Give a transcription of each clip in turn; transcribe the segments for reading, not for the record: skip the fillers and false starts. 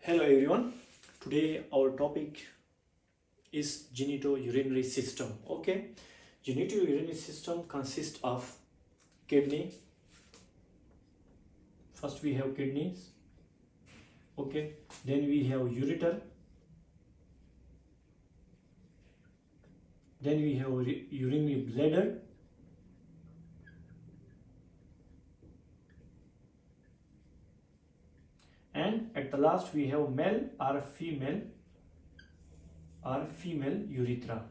Hello everyone. Today our topic is genitourinary system. Okay, genitourinary system consists of kidney. First we have kidneys. Okay, then we have ureter. Then we have urinary bladder. And at the last we have male or female urethra.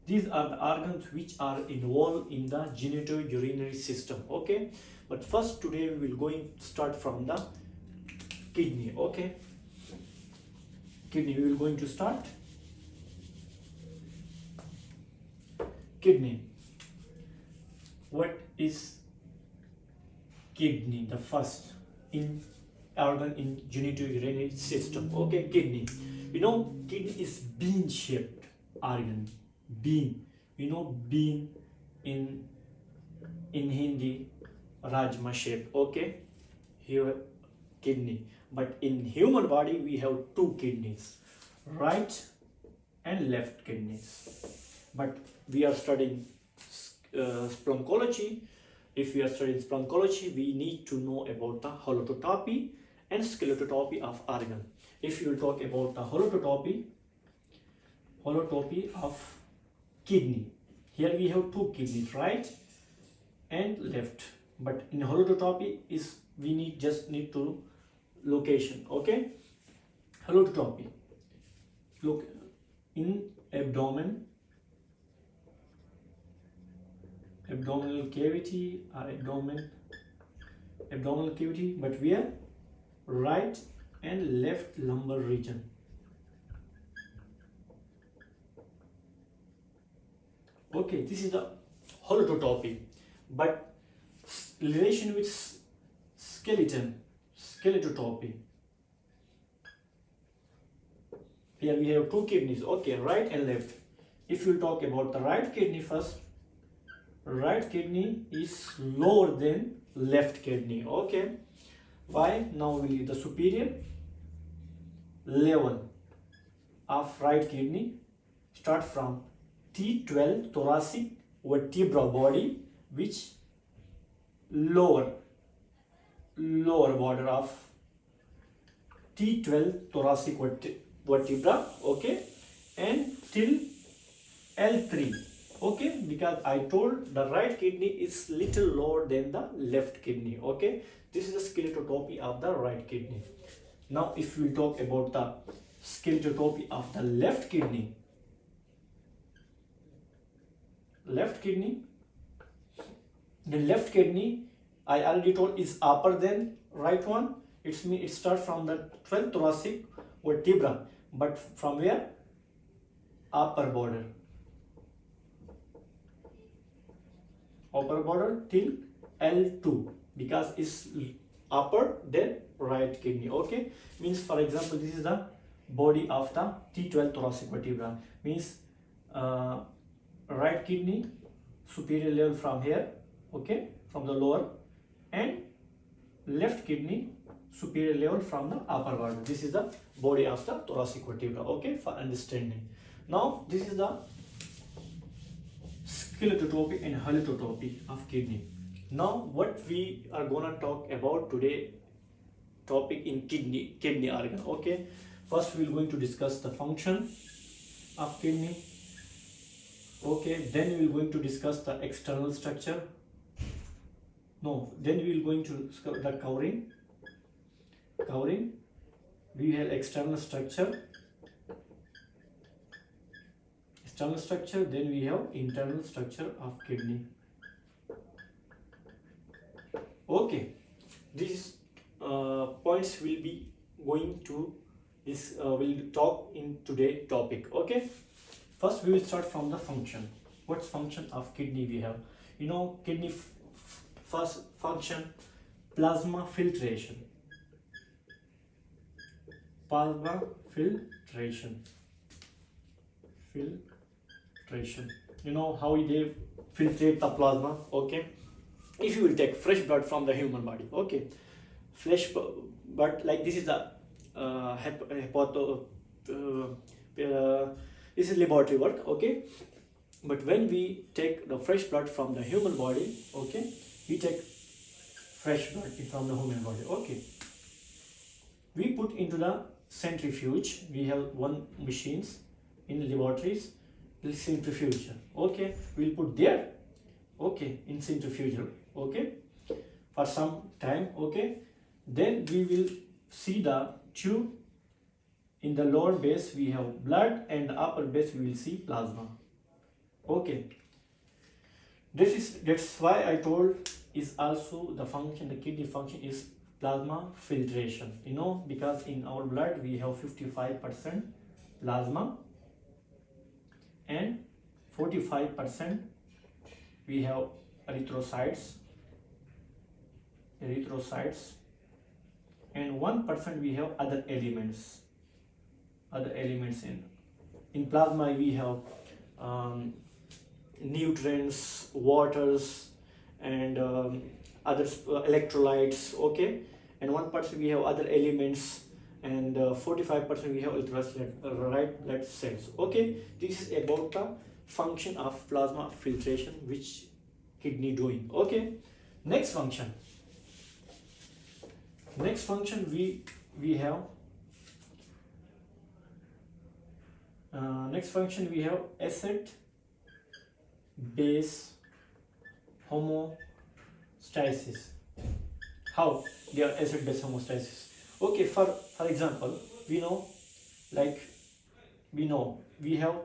These are the organs which are involved in the genitourinary system. Okay, but first today we will going to start from the kidney. Okay, kidney we will going to start. Kidney. What is kidney? The first in organ in genitourinary system. Okay, kidney. Kidney is bean shaped organ. Bean. Bean in Hindi rajma shape. Okay, here kidney. But in human body we have two kidneys, right and left kidneys. But we are studying Splancology. If we are studying Splancology, we need to know about the holotopy and skeletotopy of organ. If you will talk about the holotopy of kidney, here we have two kidneys, right and left. But in holotopy is we just need to location. Okay, holotopy. Look in abdominal cavity or abdominal cavity, but we are right and left lumbar region. Okay, this is the holotopy. But relation with skeletotopy. Here we have two kidneys. Okay, right and left. If you talk about the right kidney first, right kidney is lower than left kidney. Okay, why? Now we the superior level of right kidney start from T12 thoracic vertebra body, which lower border of T12 thoracic vertebra. Okay, and till L3. Okay, because I told the right kidney is little lower than the left kidney. Okay, this is the skeletotopy of the right kidney. Now if we talk about the skeletotopy of the left kidney, the left kidney I already told is upper than right one. It means it starts from the 12th thoracic vertebra, but from where? Upper border till L2, because it's upper than right kidney. Okay, means for example this is the body of the T12 thoracic vertebra, means right kidney superior level from here. Okay, from the lower, and left kidney superior level from the upper border. This is the body of the thoracic vertebra. Okay, for understanding. Now this is the skeletotopy and holotopy of kidney. Now what we are gonna talk about today topic in kidney organ. Okay, first we are going to discuss the function of kidney. Okay, then we are going to discuss the external structure. Then we are going to discuss the covering. We have external structure, then we have internal structure of kidney. Okay, these points will be going to this will talk in today topic. Okay, first we will start from the function. What function of kidney we have? Kidney first function, plasma filtration. Filtration. How they filtrate the plasma. Okay, if you will take fresh blood from the human body, okay, but like this is the this is laboratory work, okay. But when we take the fresh blood from the human body, okay, we take fresh blood from the human body, okay, we put into the centrifuge. We have one machines in laboratories, centrifuge, okay, we'll put there, okay, in centrifugal, okay, for some time, okay. Then we will see the tube. In the lower base we have blood, and the upper base we will see plasma, okay. That's why I told is also the function, the kidney function is plasma filtration, you know, because in our blood we have 55% plasma and 45% we have erythrocytes, and 1% we have other elements. In plasma we have nutrients, waters, and other electrolytes, okay, and 1% we have other elements, and 45% we have right blood cells, okay. This is about the function of plasma filtration which kidney doing, okay. Next function we have acid base homeostasis. How they are acid base homeostasis, okay. For example, we know we have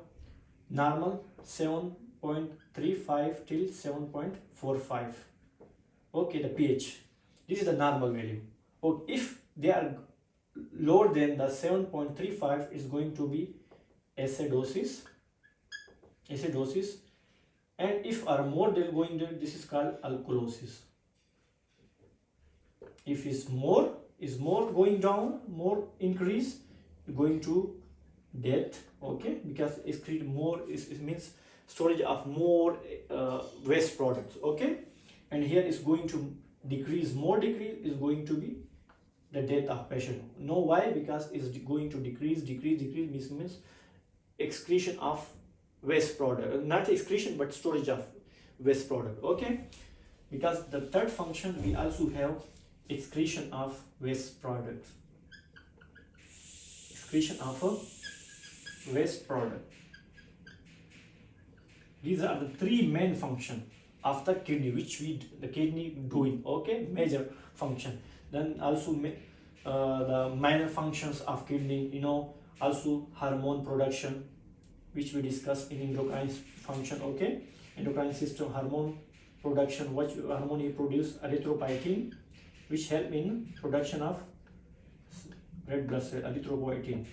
normal 7.35 till 7.45, okay, the pH. This is the normal value. Okay, if they are lower than the 7.35, is going to be acidosis, and if are more than going there, this is called alkalosis. If is more going down, more increase, going to death, okay, because excrete more is means storage of more waste products, okay. And here is going to decrease, more decrease is going to be the death of patient. No, why? Because it's going to decrease means excretion of waste product, not excretion but storage of waste product, okay. Because the third function we also have excretion of waste product, These are the three main functions of the kidney which the kidney doing, okay, major function. Then also the minor functions of kidney, you know, also hormone production which we discussed in endocrine function, okay. Endocrine system hormone production, what hormone you produce? Erythropoietin, which help in production of red blood cell, erythropoietin,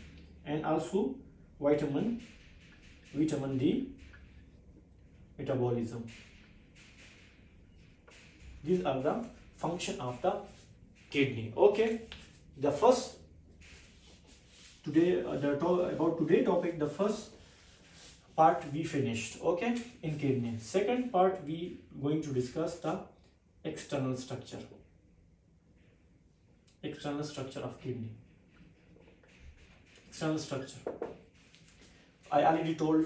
and also vitamin D metabolism. These are the function of the kidney, okay. The first today about today topic, the first part we finished, okay, in kidney. Second part we going to discuss the external structure of kidney. External structure, I already told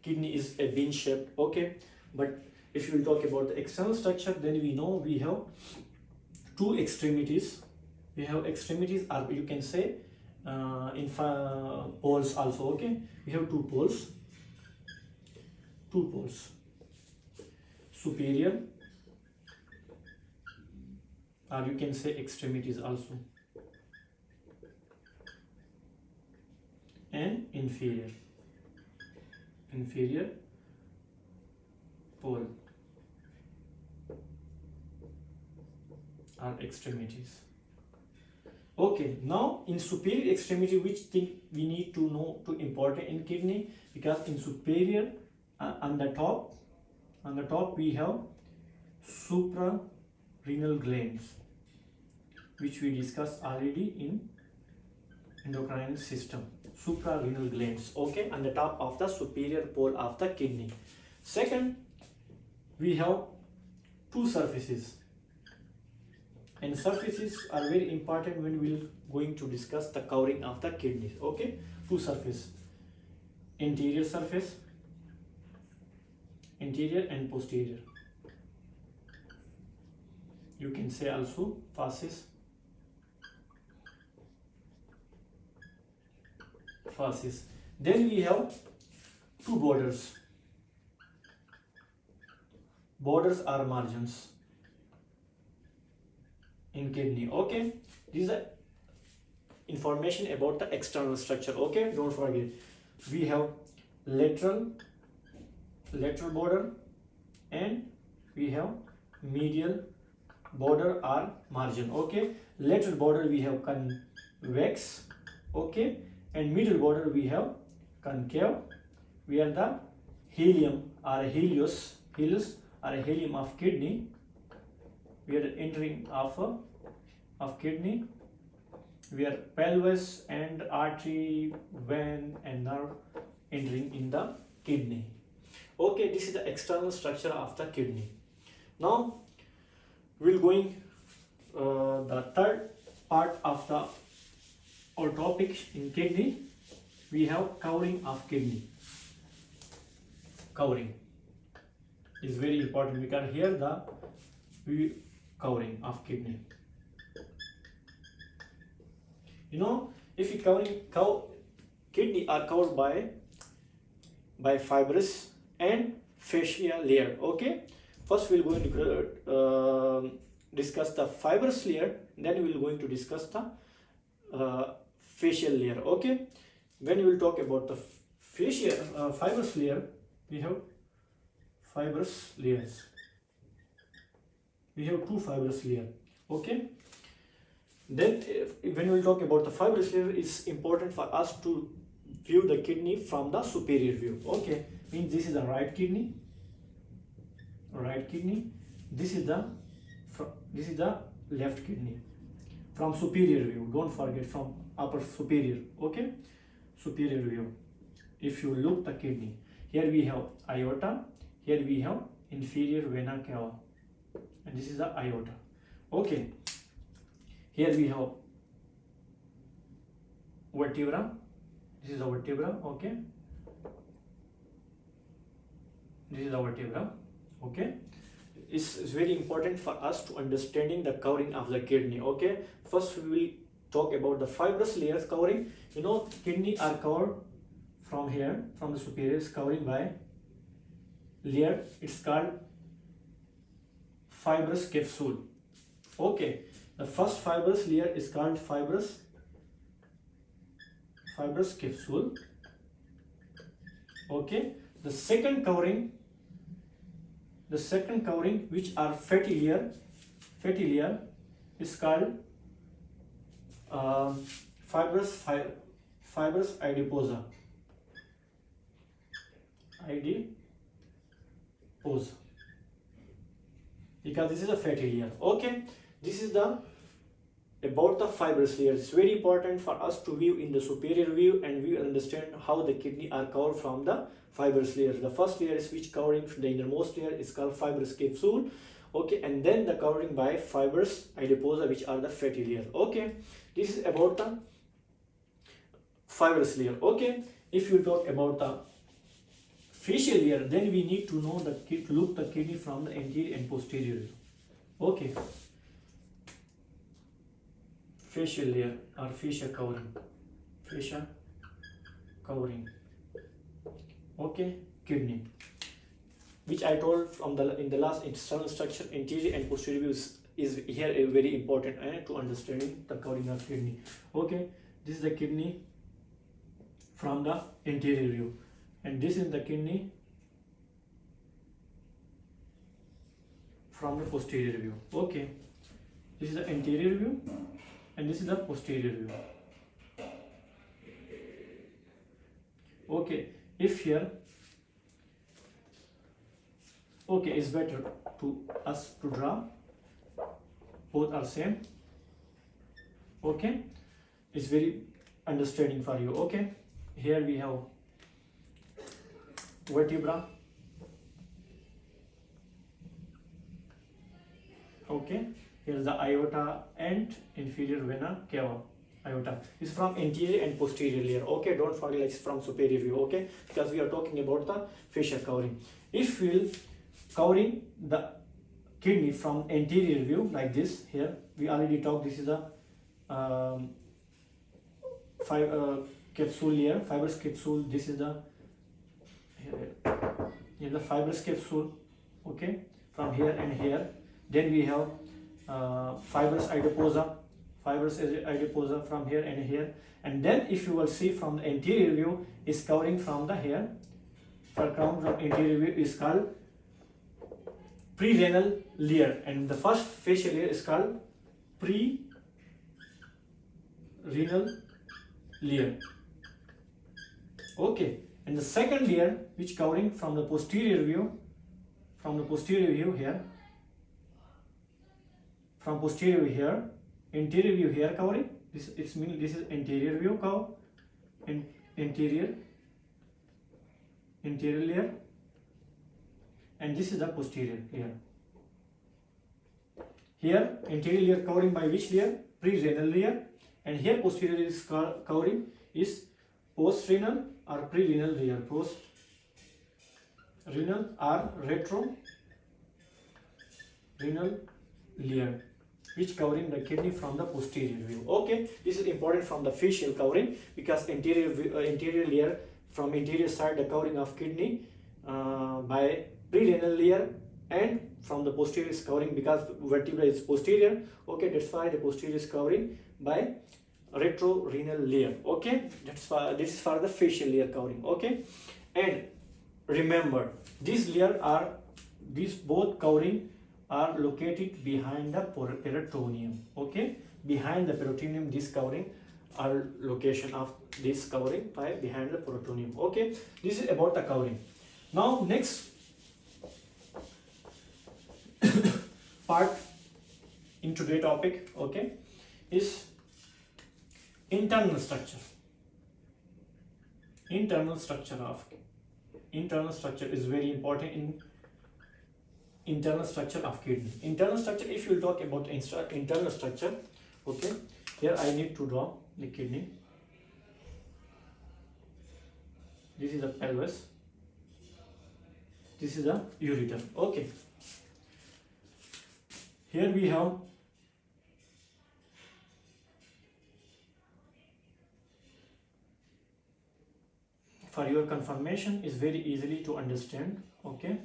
kidney is a bean shaped, okay. But if you will talk about the external structure, then we know we have two extremities. We have extremities, or you can say in poles also, okay. We have two poles, superior, or you can say extremities also, and inferior pole or extremities, okay. Now in superior extremity, which thing we need to know to important in kidney? Because in superior on the top we have suprarenal glands, which we discussed already in endocrine system. Suprarenal glands, okay, on the top of the superior pole of the kidney. Second, we have two surfaces, and surfaces are very important when we're going to discuss the covering of the kidneys. Okay, two surface, anterior surface, anterior and posterior. You can say also fasces, fasces. Then we have two borders. Borders are margins in kidney. Okay, these are information about the external structure. Okay, don't forget. We have lateral border, and we have medial border or margin. Okay, lateral border we have convex. Okay, and middle border we have concave, where the helium or helios or helium of kidney, we are entering of kidney, where pelvis and artery, vein and nerve entering in the kidney. Okay, this is the external structure of the kidney. Now we'll going the third part of the our topic in kidney. We have covering of kidney. Covering is very important. We can hear the covering of kidney. You know, if you kidney are covered by fibrous and fascia layer. Okay, first we're going to discuss the fibrous layer, then we're going to discuss the facial layer. Okay, when we will talk about the fibrous layer, we have fibrous layers. We have two fibrous layers. Okay, then when we will talk about the fibrous layer, it's important for us to view the kidney from the superior view. Okay, means this is the right kidney. This is the left kidney from superior view. Don't forget, from upper superior. Okay, superior view. If you look the kidney, here we have aorta, here we have inferior vena cava, and this is the aorta. Okay, here we have vertebra. This is the vertebra. Okay, this is the vertebra. Okay, it's very important for us to understanding the covering of the kidney. Okay, first we will talk about the fibrous layers covering. You know, kidney are covered from here, from the superior, is covering by layer. It's called fibrous capsule. Okay, the first fibrous layer is called fibrous capsule. Okay, the second covering which are fatty layer is called fibrous adiposa. Because this is a fatty layer. Okay, this is the about the fibrous layers. It's very important for us to view in the superior view, and we understand how the kidney are covered from the fibrous layers. The first layer is which covering the innermost layer is called fibrous capsule. Okay, and then the covering by fibrous adiposa, which are the fatty layer. Okay, this is about the fibrous layer. Okay, if you talk about the facial layer, then we need to know look the kidney from the anterior and posterior view. Okay, facial layer or fascia covering. Okay, kidney, which I told from in the last external structure, anterior and posterior views is here a very important to understanding the covering of kidney. Okay, this is the kidney from the anterior view, and this is the kidney from the posterior view. Okay, this is the anterior view and this is the posterior view. Okay, if here, okay, it's better to us to draw both are same. Okay, it's very understanding for you. Okay, here we have vertebra, Okay, here is the aorta and inferior vena cava. Aorta is from anterior and posterior layer. Okay, don't forget it's from superior view. Okay, because we are talking about the facial covering. If we'll covering the kidney from anterior view like this, here we already talked, this is a capsule layer, fibrous capsule. This is the here the fibrous capsule. Okay, from here and here. Then we have fibrous adiposa from here and here. And then if you will see from the anterior view, is covering from the here, from anterior view is called pre-renal layer, and the first facial layer is called pre-renal layer. Okay, and the second layer which covering from the posterior view, here, from posterior view here, anterior view here covering, this it's mean this is anterior view cover, and anterior layer, and this is the posterior layer. Here anterior layer covering by which layer? Pre-renal layer, and here posterior is covering is post-renal or pre-renal layer, post-renal or retro-renal layer, which covering the kidney from the posterior view. Okay, this is important from the facial covering, because anterior layer, from anterior side the covering of kidney by pre-renal layer, and from the posterior is covering because vertebra is posterior. Okay, that's why the posterior is covering by retrorenal layer. Okay, that's why this is for the facial layer covering. Okay, and remember these both covering are located behind the peritoneum. Okay, behind the peritoneum, this covering are location of this covering by behind the peritoneum. Okay, this is about the covering. Now next part in today's topic, okay, is internal structure. Internal structure is very important in internal structure of kidney. Internal structure, if you talk about internal structure, okay, here I need to draw the kidney. This is the pelvis, this is the ureter. Okay, here we have for your confirmation is very easily to understand. Okay,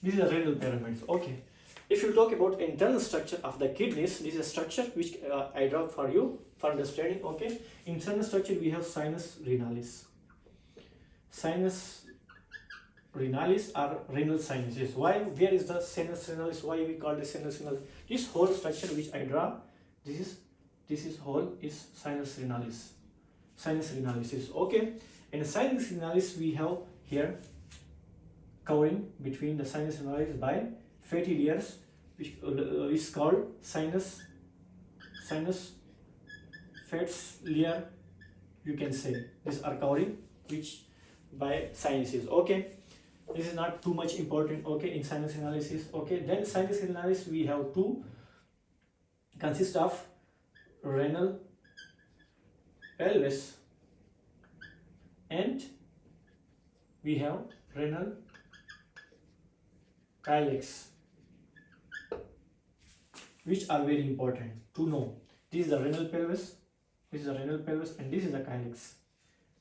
this is a renal pyramids. Okay, if you talk about internal structure of the kidneys, this is a structure which I draw for you for understanding. Okay, internal structure we have sinus renalis. Sinus renalis are renal sinuses. Why? Where is the sinus renalis? Why we call it sinus renalis? This whole structure which I draw, this is whole is sinus renalis. Sinus renalis is okay, and sinus renalis we have here covering between the sinus renalis by fatty layers, which is called sinus fats layer. You can say these are covering which by sinuses. Okay, this is not too much important. Okay, in sinus analysis. Okay, then sinus analysis we have two, consist of renal pelvis and we have renal calyx, which are very important to know. This is the renal pelvis, and this is the calyx.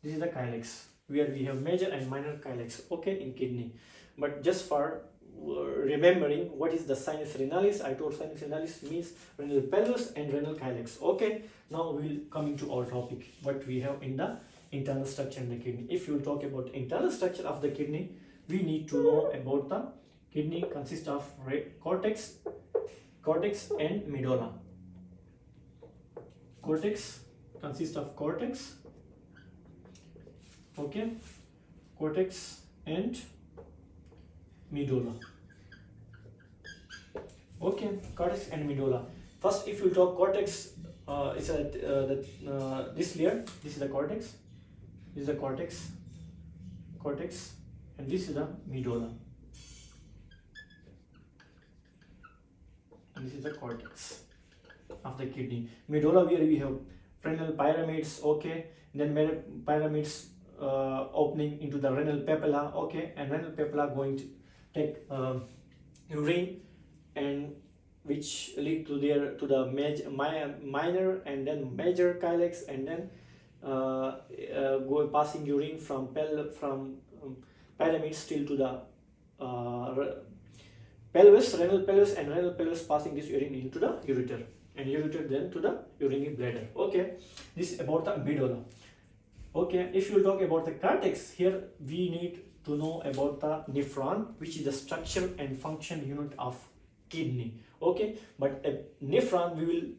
This is the calyx where we have major and minor calyx. Okay, in kidney. But just for remembering what is the sinus renalis, I told sinus renalis means renal pelvis and renal calyx. Okay, now we will come into our topic, what we have in the internal structure in the kidney. If you talk about internal structure of the kidney, we need to know about the kidney consists of cortex and medulla. Cortex consists of cortex, okay, cortex and medulla. Okay, cortex and medulla. First, if you talk cortex, it's this layer. This is the cortex. This is the cortex, and this is the medulla. And this is the cortex of the kidney. Medulla, where we have renal pyramids. Okay, and then pyramids opening into the renal papilla. Okay, and renal papilla going to take urine, and which lead to the minor and then major calyx, and then passing urine from pyramids till to the pelvis, renal pelvis, and renal pelvis passing this urine into the ureter, and ureter then to the urinary bladder. Okay, this is about the medulla. Okay, if you talk about the cortex, here we need to know about the nephron, which is the structure and function unit of kidney. Okay, but nephron,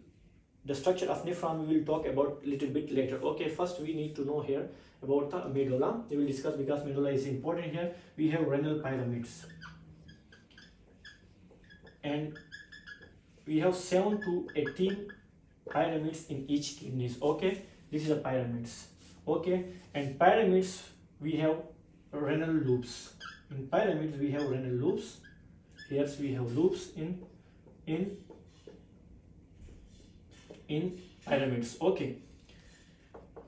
the structure of nephron we will talk about little bit later. Okay, first we need to know here about the medulla. We will discuss, because medulla is important here. We have renal pyramids, and we have 7 to 18 pyramids in each kidneys. Okay, this is the pyramids. Okay, and pyramids we have renal loops. In pyramids we have renal loops. Here we have loops in pyramids. Okay,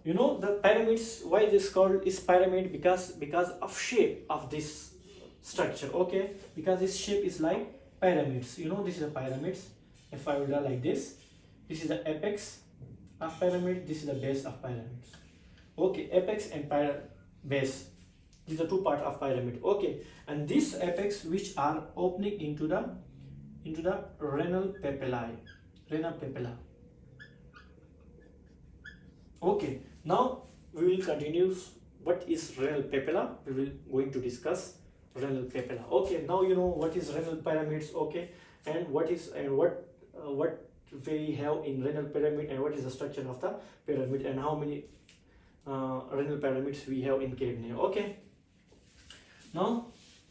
you know the pyramids, why this called is pyramid? Because of shape of this structure. Okay, because this shape is like pyramids. You know, this is a pyramids. If I will draw like this is the apex of pyramid, this is the base of pyramids. Okay, apex and base, these are two parts of pyramid. Okay, and this apex which are opening into the renal papilla. Okay, now we will continue what is renal papilla. We will going to discuss renal papilla. Okay, now you know what is renal pyramids. Okay, and what we have in renal pyramid, and what is the structure of the pyramid, and how many renal pyramids we have in kidney. Okay, now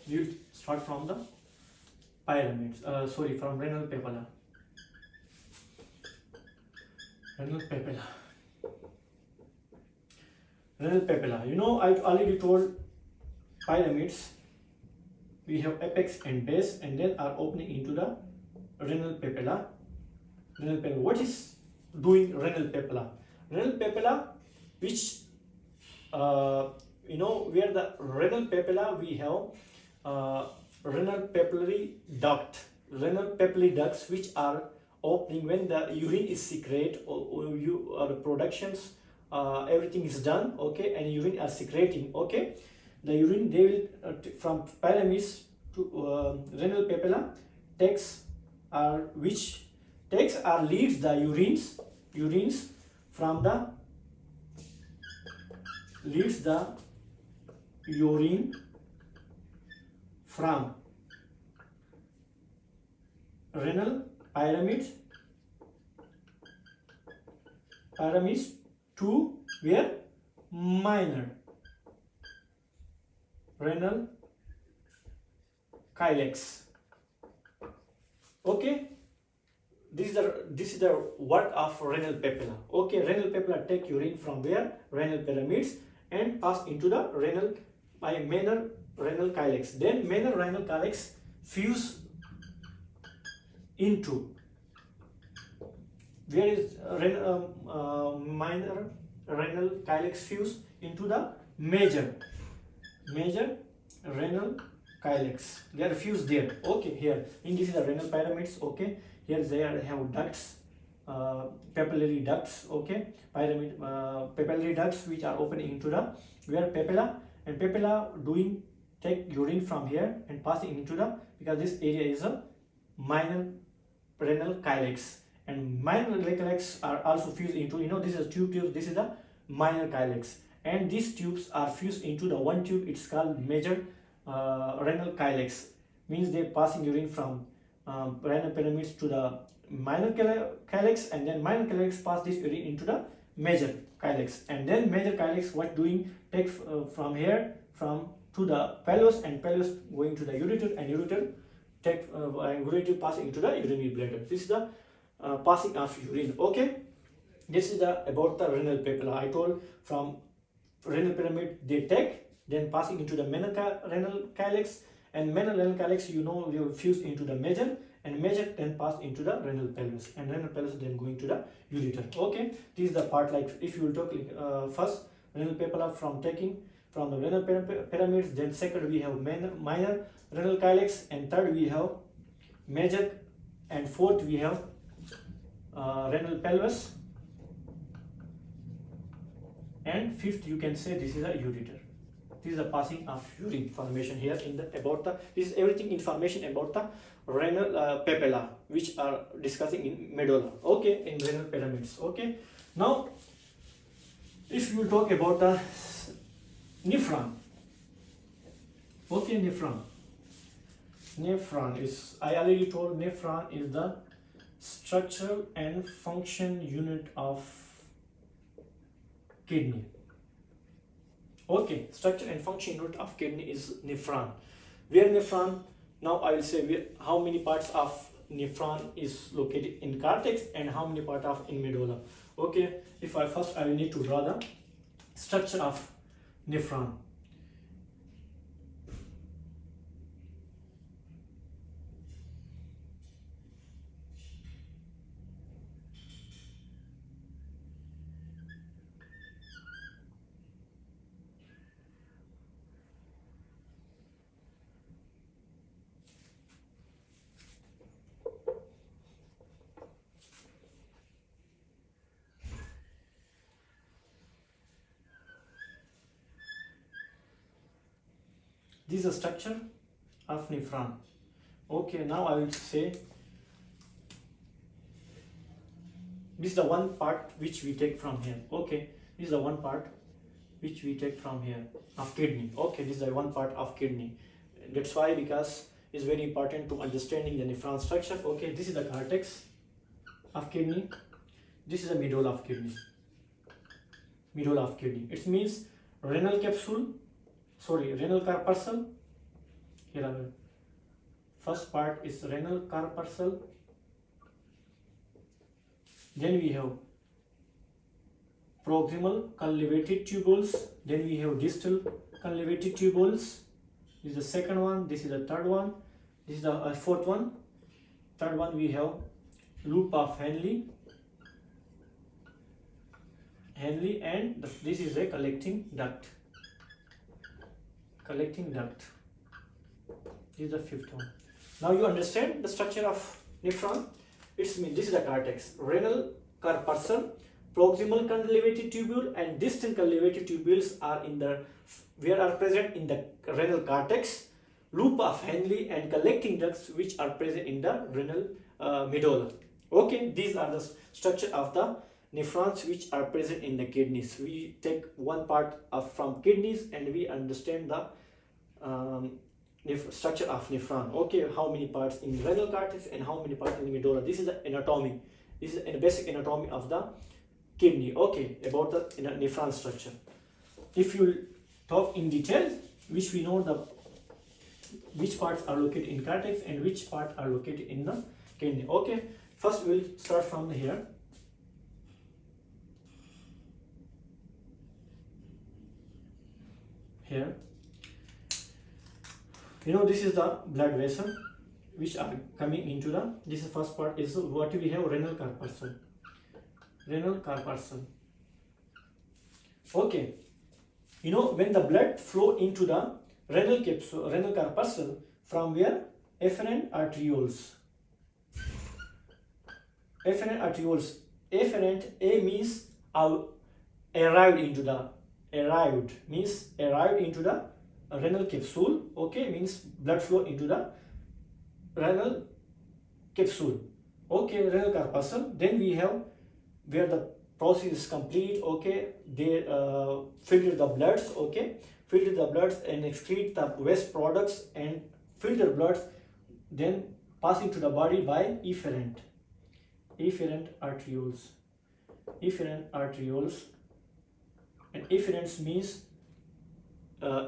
we will start from the pyramids. From renal papilla. Renal papilla. You know, I already told pyramids we have apex and base, and then are opening into the renal papilla. What is doing renal papilla? Renal papilla, which you know, where the renal papilla we have renal papillary ducts which are opening when the urine is secreted, or the productions, everything is done. Okay, and urine are secreting. Okay, the urine, they will from pyramids to renal papilla leads the urines from the urine from renal pyramids to where? Minor renal calyx. Okay, this is the work of renal papilla. Okay, renal papilla take urine from where? Renal pyramids, and pass into the minor renal calyx. Then minor renal calyx fuse into, where is minor renal calyx fuse into the major renal calyx. They are fused there. Okay, here in this is the renal pyramids. Okay, here they have ducts, papillary ducts. Okay, papillary ducts which are opening into the where papilla, and papilla take urine from here and passing into the, because this area is a minor renal calyx, and minor renal calyx are also fused into, you know, this is tube, this is the minor calyx, and these tubes are fused into the one tube. It's called major renal calyx. Means they passing urine from renal pyramids to the minor calyx, and then minor calyx pass this urine into the major calyx, and then major calyx what doing, take from here, from to the pelvis, and pelvis going to the ureter, and ureter and going to pass into the urinary bladder. This is the passing of urine. Okay, this is the about the renal papilla. I told from renal pyramid they take, then passing into the renal calyx, and renal calyx will fuse into the major, and major then pass into the renal pelvis, and renal pelvis then going to the ureter. Okay, this is the part, like if you will talk first renal papilla from taking from the renal pyramids, then second we have minor renal calyx, and third we have major, and fourth we have renal pelvis, and fifth you can say this is a ureter. This is the passing of urine formation here in the about the, this is everything information about the renal papilla which are discussing in medulla. Okay, in renal pyramids. Okay, now if you talk about the nephron. Okay, nephron is, I already told, nephron is the structural and function unit of kidney. Okay, structure and function unit of kidney is nephron. Where nephron, now I will say how many parts of nephron is located in cortex and how many part of in medulla. Okay, if I first I will need to draw the structure of nephron. This is the structure of nephron. Okay, now I will say this is the one part which we take from here. Okay, this is the one part which we take from here of kidney. Okay, this is the one part of kidney. That's why, because it's very important to understanding the nephron structure. Okay, this is the cortex of kidney. This is the medulla of kidney. Medulla of kidney. It means renal capsule. Sorry, renal corpuscle. Here, first part is renal corpuscle. Then we have proximal convoluted tubules. Then we have distal convoluted tubules. This is the second one. This is the third one. This is the fourth one. Third one we have loop of Henle. And this is a collecting duct. This is the fifth one. Now you understand the structure of nephron. It's mean this is the cortex, renal corpuscle, proximal convoluted tubule, and distal convoluted tubules are in the are present in the renal cortex, loop of Henle and collecting ducts which are present in the renal medulla. Okay, these are the structure of the nephrons which are present in the kidneys. We take one part from kidneys and we understand the structure of nephron. Okay, how many parts in renal cortex and how many parts in the medulla. This is the anatomy. This is a basic anatomy of the kidney. Okay, about the nephron structure. If you talk in detail, which we know which parts are located in cortex and which part are located in the kidney. Okay, first we'll start from here. Here, this is the blood vessel which are coming into the, this is the first part is what we have, renal corpuscle. Okay, when the blood flow into the renal corpuscle, from where? Afferent arterioles. Afferent, A means arrived into the renal capsule. Okay, means blood flow into the renal capsule. Okay, renal corpuscle. Then we have where the process is complete. Okay, they filter the bloods. Okay, filter the bloods and excrete the waste products and filter bloods, then passing to the body by efferent arterioles. And efferents means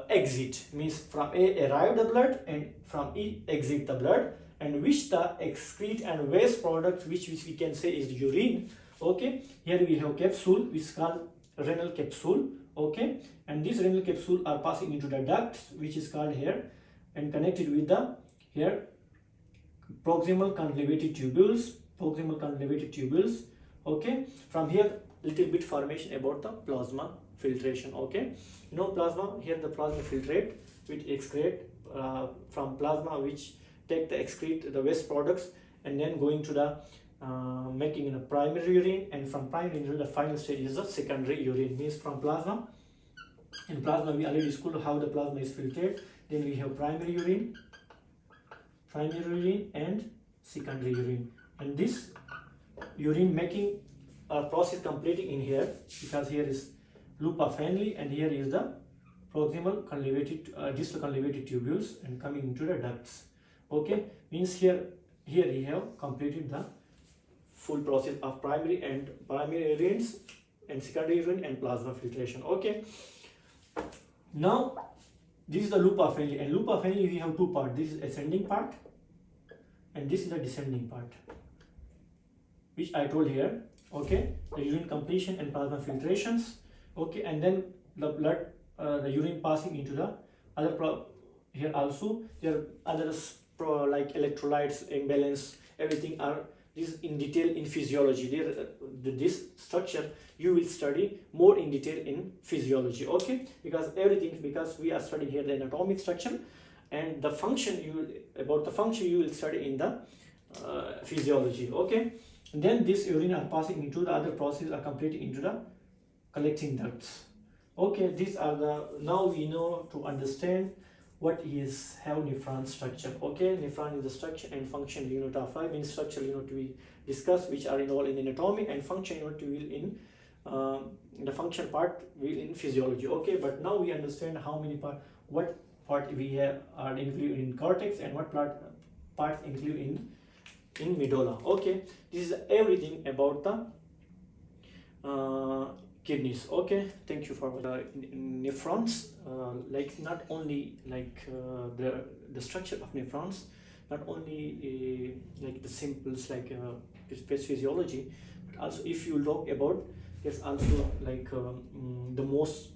exit, means from A arrive the blood and from E exit the blood, and which the excrete and waste product which we can say is urine. Okay, here we have capsule which is called renal capsule. Okay, and this renal capsule are passing into the ducts which is called here and connected with the here proximal convoluted tubules, okay. From here little bit formation about the plasma filtration. Okay, you know plasma, here the plasma filtrate which excrete from plasma which take the excrete the waste products and then going to the making in a primary urine, and from primary urine the final stage is the secondary urine, means from plasma. In plasma we already discussed how the plasma is filtered. Then we have primary urine and secondary urine, and this urine making process completing in here, because here is loop of Henle and here is the proximal convoluted distal convoluted tubules and coming into the ducts. Okay, means here we have completed the full process of primary urines and secondary urine and plasma filtration. Okay, now this is the loop of Henle, and loop of Henle we have two parts. This is ascending part and this is the descending part, which I told here. Okay, the urine completion and plasma filtrations. Okay, and then the blood the urine passing into the other here also there are others like electrolytes, imbalance, everything are this in detail in physiology. There this structure you will study more in detail in physiology. Okay, because we are studying here the anatomic structure, and the function you will study in the physiology. Okay, and then this urine are passing into the other process are completing into the collecting ducts. Okay, these are the, now we know to understand what is how nephron structure. Okay, nephron is the structure and function unit of life. Means structure unit we discuss which are involved in anatomy, and function unit will in the function part will in physiology. Okay, but now we understand how many what part we have are included in cortex and what parts include in medulla. Okay, this is everything about the kidneys. Okay, thank you for nephrons. Like not only like the structure of nephrons, not only like the simples like physiology, but also if you talk about, there's also like the most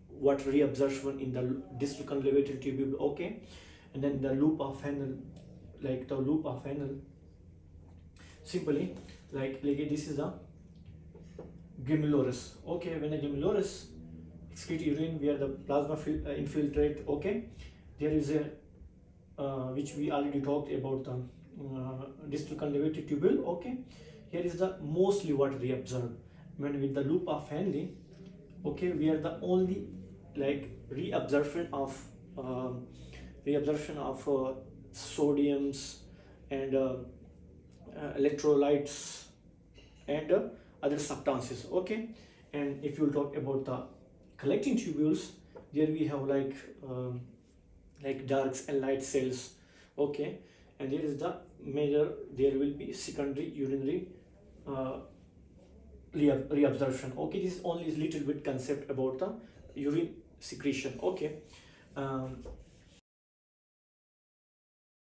what reabsorption in the distal convoluted tubule. Okay, and then the loop of Henle, like the loop of Henle. Simply like this is a glomerulus. Okay, when a glomerulus excrete urine where the plasma infiltrate. Okay, there is a which we already talked about the distal convoluted tubule. Okay, here is the mostly what reabsorb when with the loop of Henle. Okay, we are the only like reabsorption of sodiums and electrolytes and other substances. Okay, and if you talk about the collecting tubules, there we have like darks and light cells. Okay, and there is the major, there will be secondary urinary reabsorption. Okay, this is only a little bit concept about the urine secretion. Okay,